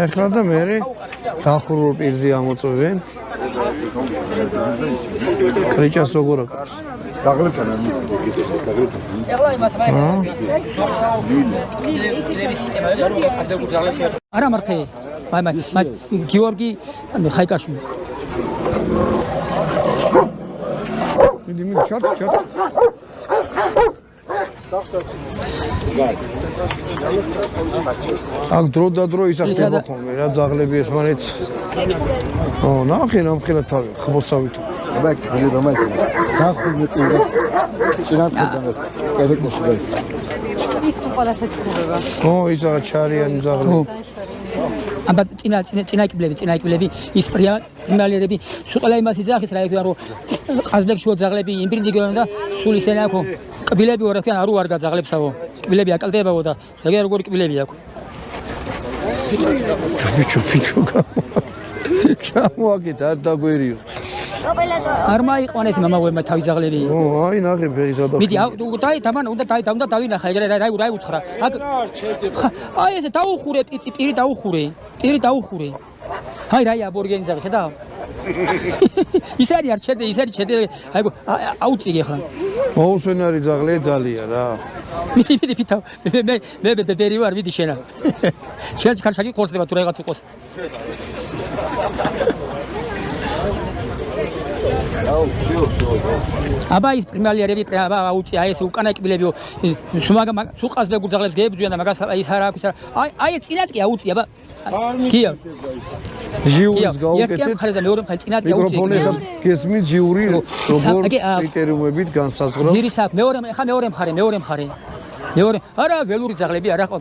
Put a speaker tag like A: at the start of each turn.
A: ახლა და მე დახურულ პირზე ამოწვევენ. კრიჭას როგორ აკეთებს?
B: დაგლებთან
C: არა მართე მაგ გიორგი ხაიკაშვილი
A: მიდი ჩარტ აქ დრო და დრო ისახება ხოლმე რა ძაღლები ერთმანეთს ნახე ნამხელა თავი ხმოსავით
B: ბაკ ხელი რომაი დახურული პირზე წინათიდან კერეკოში გაიც
D: ის უყალათა ჩხუბება
A: ისა ჩარიანი ძაღლი
C: აბა წინაკიბლები ის პრიმალერები სულ იმას იძახის რა იქნება რომ ყაზბლეკ შუა ძაღლები იმბრინდი გეონდა სულ ისენა ხო კბილები ვარ თქვენ არ უარ გაძაღლებსაო კბილები აკალდებაო და ეგ როგორი კბილები აქვს
A: ჩუპი ჩამოაკეთ არ დაგვერიო
C: არ მაიყვანეს მამაგვერმა თავი ძაღლები
A: აი ნახე ფერი და
C: მიდი უნდა დავინახა ეგ რა უთხრა აი ესე დაუხურე პირი დაუხურე აი რაია ბორგენი ძაღლი ხედავ ის არის არ ჩედე აი აუწიგე ხლა
A: მოუსვენარი ძაღლი ძალიან რა
C: მიდი ფითავ მე ბერი ვარ მიდი შენა შენ ხარშაკი ყორსდება თუ რაღაც უყოს აბა ის პრიმალერები აუწია ეს უკანა კბილებიო სულ ყაზბლეკ ძაღლებს გებძვიან და მაგას ის არა აქვს აი წინათკი აუწია აბა კია
A: ჟიურის გაუკეთეთ მიკროფონი გესმით ჟიური როგორ კრიტერიუმებით განსაზღვრავს
C: ჟირის აქ მეორე მხარე არა ველური ძაღლები არა ყვა